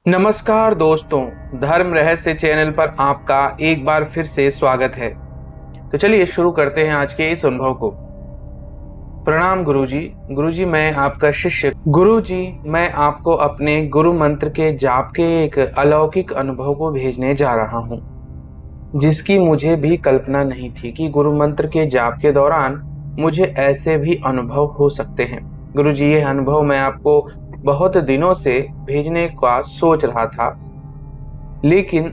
नमस्कार दोस्तों, धर्म रहस्य चैनल पर आपका एक बार फिर से स्वागत है। तो चलिए शुरू करते हैं आज के इस अनुभव को। प्रणाम गुरुजी। गुरुजी, मैं आपका शिष्य। गुरुजी, मैं आपको अपने गुरु मंत्र के जाप के एक अलौकिक अनुभव को भेजने जा रहा हूँ, जिसकी मुझे भी कल्पना नहीं थी कि गुरु मंत्र के जाप के दौरान मुझे ऐसे भी अनुभव हो सकते हैं। गुरुजी, ये अनुभव मैं आपको बहुत दिनों से भेजने का सोच रहा था, लेकिन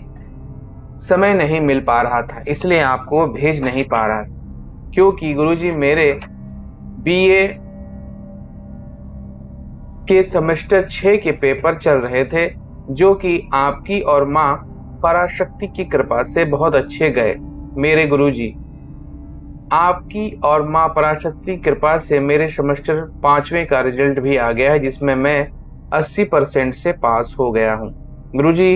समय नहीं मिल पा रहा था, इसलिए आपको भेज नहीं पा रहा था। क्योंकि गुरुजी, मेरे बीए के सेमेस्टर 6 के पेपर चल रहे थे, जो कि आपकी और माँ पराशक्ति की कृपा से बहुत अच्छे गए। मेरे गुरुजी, आपकी और माँ पराशक्ति की कृपा से मेरे सेमेस्टर 5वें का रिजल्ट भी आ गया है, जिसमें मैं 80% से पास हो गया हूँ। गुरुजी,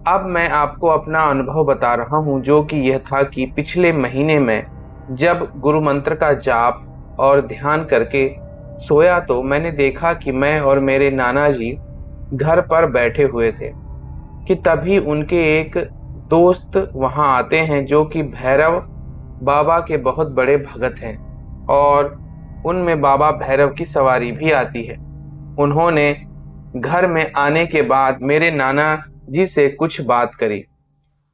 अब मैं आपको अपना अनुभव बता रहा हूँ, जो कि यह था कि पिछले महीने में जब गुरु मंत्र का जाप और ध्यान करके सोया तो मैंने देखा कि मैं और मेरे नाना जी घर पर बैठे हुए थे कि तभी उनके एक दोस्त वहां आते हैं, जो कि भैरव बाबा के बहुत बड़े भगत हैं और उनमें बाबा भैरव की सवारी भी आती है। उन्होंने घर में आने के बाद मेरे नाना जी से कुछ बात करी।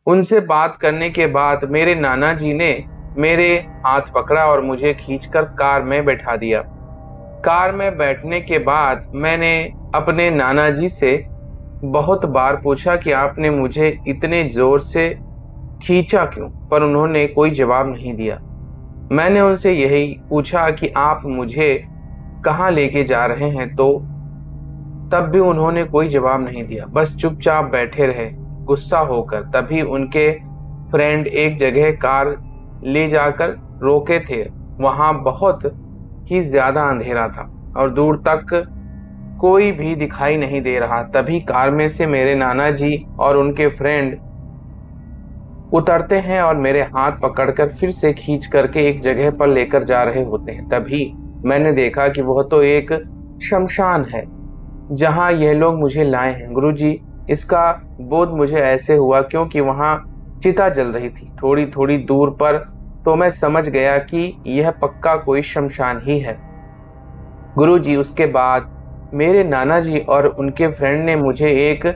उनसे बात करने के बाद मेरे नाना जी ने मेरे हाथ पकड़ा और मुझे खींचकर कार में बैठा दिया। कार में बैठने के बाद मैंने अपने नाना जी से बहुत बार पूछा कि आपने मुझे इतने जोर से खींचा क्यों, पर उन्होंने कोई जवाब नहीं दिया। मैंने उनसे यही पूछा कि आप मुझे कहाँ लेके जा रहे हैं, तो तब भी उन्होंने कोई जवाब नहीं दिया, बस चुपचाप बैठे रहे गुस्सा होकर। तभी उनके फ्रेंड एक जगह कार ले जाकर रोके थे। वहां बहुत ही ज्यादा अंधेरा था और दूर तक कोई भी दिखाई नहीं दे रहा। तभी कार में से मेरे नाना जी और उनके फ्रेंड उतरते हैं और मेरे हाथ पकड़कर फिर से खींच करके एक जगह पर लेकर जा रहे होते हैं। तभी मैंने देखा कि वह तो एक शमशान है जहां यह लोग मुझे लाए हैं। गुरुजी, इसका बोध मुझे ऐसे हुआ क्योंकि वहां चिता जल रही थी थोड़ी थोड़ी दूर पर, तो मैं समझ गया कि यह पक्का कोई शमशान ही है। गुरुजी, उसके बाद मेरे नाना जी और उनके फ्रेंड ने मुझे एक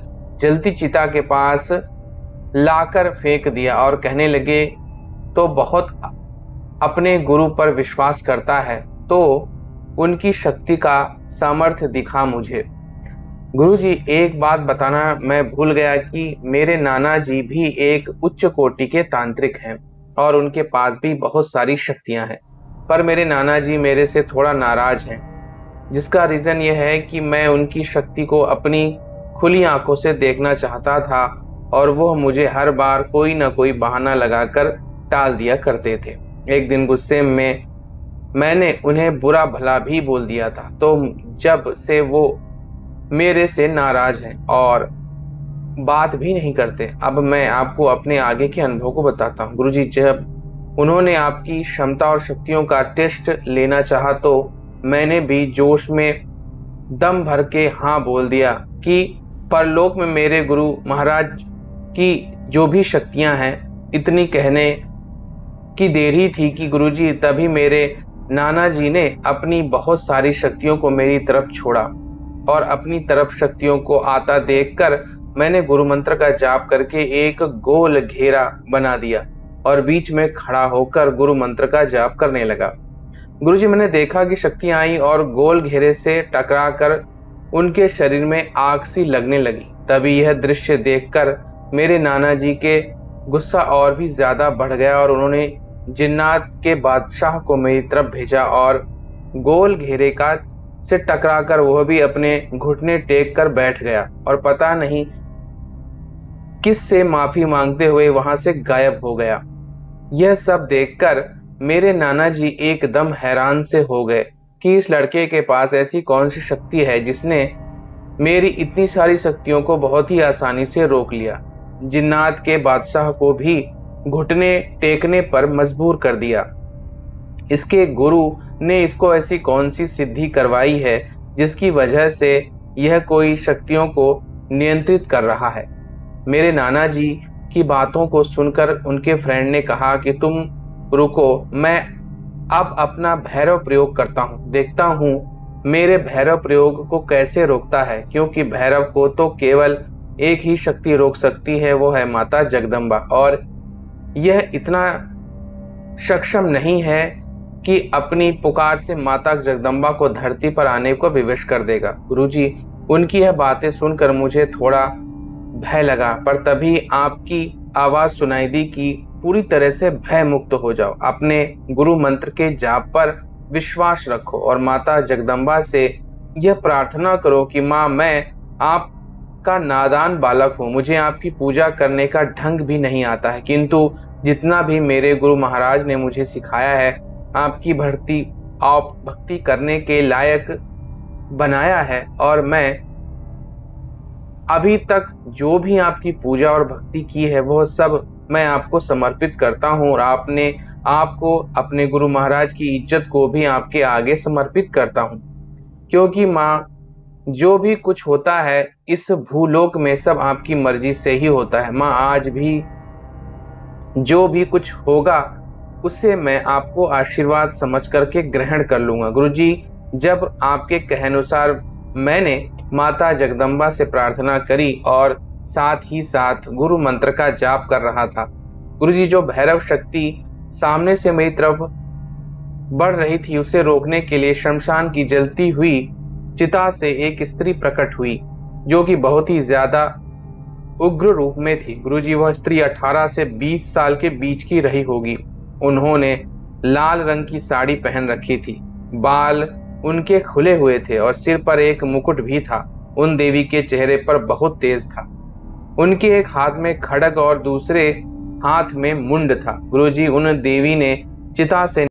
जलती चिता के पास लाकर फेंक दिया और कहने लगे, तो बहुत अपने गुरु पर विश्वास करता है, तो उनकी शक्ति का सामर्थ्य दिखा मुझे। गुरुजी, एक बात बताना मैं भूल गया कि मेरे नाना जी भी एक उच्च कोटि के तांत्रिक हैं और उनके पास भी बहुत सारी शक्तियां हैं, पर मेरे नाना जी मेरे से थोड़ा नाराज हैं, जिसका रीजन यह है कि मैं उनकी शक्ति को अपनी खुली आंखों से देखना चाहता था और वो मुझे हर बार कोई ना कोई बहाना लगाकर टाल दिया करते थे। एक दिन गुस्से में मैंने उन्हें बुरा भला भी बोल दिया था, तो जब से वो मेरे से नाराज हैं और बात भी नहीं करते। अब मैं आपको अपने आगे के अनुभव को बताता हूँ। गुरुजी, जब उन्होंने आपकी क्षमता और शक्तियों का टेस्ट लेना चाहा, तो मैंने भी जोश में दम भर के हाँ बोल दिया कि परलोक में मेरे गुरु महाराज की जो भी शक्तियां हैं, इतनी कहने की देर ही थी कि गुरुजी, तभी मेरे नाना जी ने अपनी बहुत सारी शक्तियों को मेरी तरफ छोड़ा और अपनी तरफ शक्तियों को आता देखकर मैंने गुरु मंत्र का जाप करके एक गोल घेरा बना दिया और बीच में खड़ा होकर गुरु मंत्र का जाप करने लगा। गुरुजी, मैंने देखा कि शक्तियां आई और गोल घेरे से टकराकर उनके शरीर में आग सी लगने लगी। तभी यह दृश्य देखकर मेरे नाना जी के गुस्सा और भी ज्यादा बढ़ गया और उन्होंने जिन्नात के बादशाह को मेरी तरफ भेजा और गोल घेरे का से टकराकर वह भी अपने घुटने टेक कर बैठ गया और पता नहीं किस से माफी मांगते हुए वहां से गायब हो गया। यह सब देखकर मेरे नाना जी एकदम हैरान से हो गए कि इस लड़के के पास ऐसी कौन सी शक्ति है जिसने मेरी इतनी सारी शक्तियों को बहुत ही आसानी से रोक लिया, जिन्नात के बादशाह को भी घुटने टेकने पर मजबूर कर दिया। इसके गुरु ने इसको ऐसी कौन सी सिद्धि करवाई है जिसकी वजह से यह कोई शक्तियों को नियंत्रित कर रहा है। मेरे नाना जी की बातों को सुनकर उनके फ्रेंड ने कहा कि तुम रुको, मैं अब अपना भैरव प्रयोग करता हूँ, देखता हूँ मेरे भैरव प्रयोग को कैसे रोकता है, क्योंकि भैरव को तो केवल एक ही शक्ति रोक सकती है, वो है माता जगदम्बा, और यह इतना सक्षम नहीं है कि अपनी पुकार से माता जगदम्बा को धरती पर आने को विवश कर देगा। गुरुजी, उनकी यह बातें सुनकर मुझे थोड़ा भय लगा, पर तभी आपकी आवाज सुनाई दी कि पूरी तरह से भय मुक्त हो जाओ, अपने गुरु मंत्र के जाप पर विश्वास रखो और माता जगदम्बा से यह प्रार्थना करो कि माँ, मैं आपका नादान बालक हूँ, मुझे आपकी पूजा करने का ढंग भी नहीं आता है, किंतु जितना भी मेरे गुरु महाराज ने मुझे सिखाया है, आपकी आप भक्ति करने के लायक बनाया है, और मैं अभी तक जो भी आपकी पूजा और भक्ति की है वह सब मैं आपको समर्पित करता हूँ, और आपको अपने गुरु महाराज की इज्जत को भी आपके आगे समर्पित करता हूँ, क्योंकि माँ, जो भी कुछ होता है इस भूलोक में सब आपकी मर्जी से ही होता है। माँ, आज भी जो भी कुछ होगा उसे मैं आपको आशीर्वाद समझ करके ग्रहण कर लूंगा। गुरुजी, जब आपके कहानुसार मैंने माता जगदम्बा से प्रार्थना करी और साथ ही साथ गुरु मंत्र का जाप कर रहा था, गुरुजी, जो भैरव शक्ति सामने से मेरी तरफ बढ़ रही थी उसे रोकने के लिए शमशान की जलती हुई चिता से एक स्त्री प्रकट हुई, जो कि बहुत ही ज्यादा उग्र रूप में थी। गुरुजी, वह स्त्री 18 से 20 साल के बीच की रही होगी। उन्होंने लाल रंग की साड़ी पहन रखी थी, बाल उनके खुले हुए थे और सिर पर एक मुकुट भी था। उन देवी के चेहरे पर बहुत तेज था। उनके एक हाथ में खड्ग और दूसरे हाथ में मुंड था। गुरुजी, उन देवी ने चिता से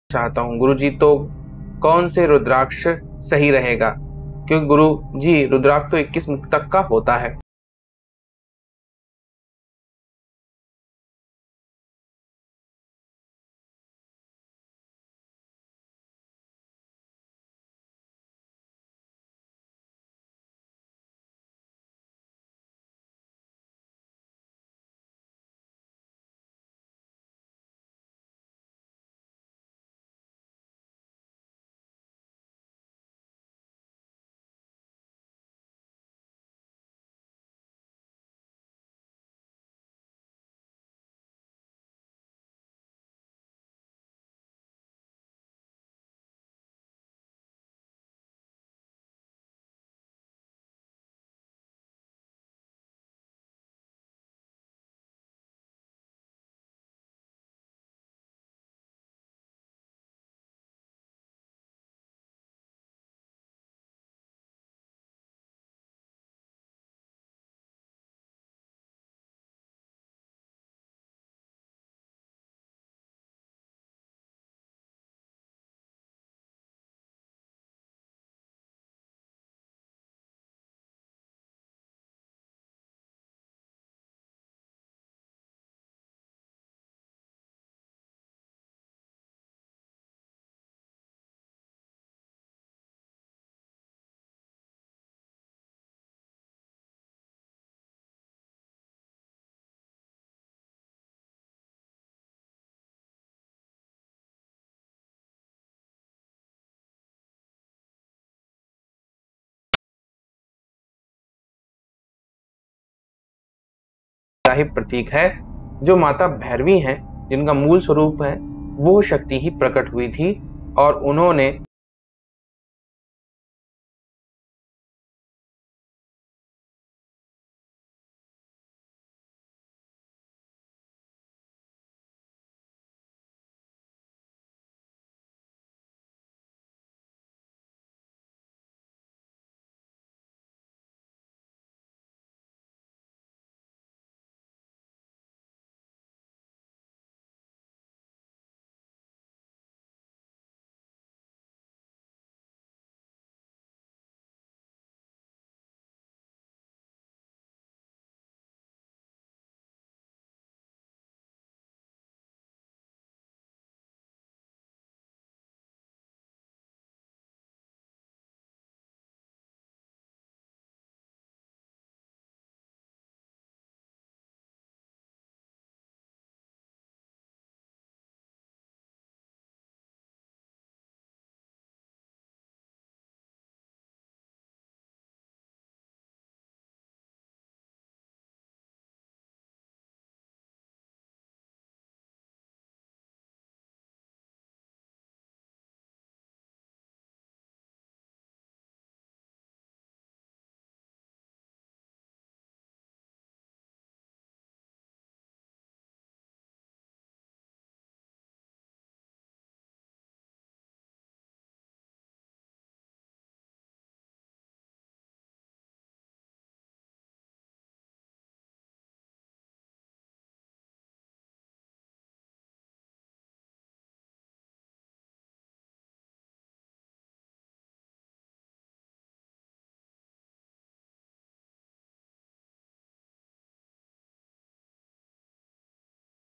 चाहता हूँ। गुरुजी, तो कौन से रुद्राक्ष सही रहेगा? क्योंकि गुरु जी, रुद्राक्ष तो 21 मुख तक का होता है। का ही प्रतीक है। जो माता भैरवी हैं, जिनका मूल स्वरूप है, वो शक्ति ही प्रकट हुई थी और उन्होंने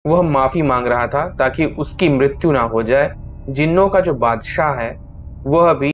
वह माफी मांग रहा था ताकि उसकी मृत्यु ना हो जाए। जिन्नों का जो बादशाह है, वह भी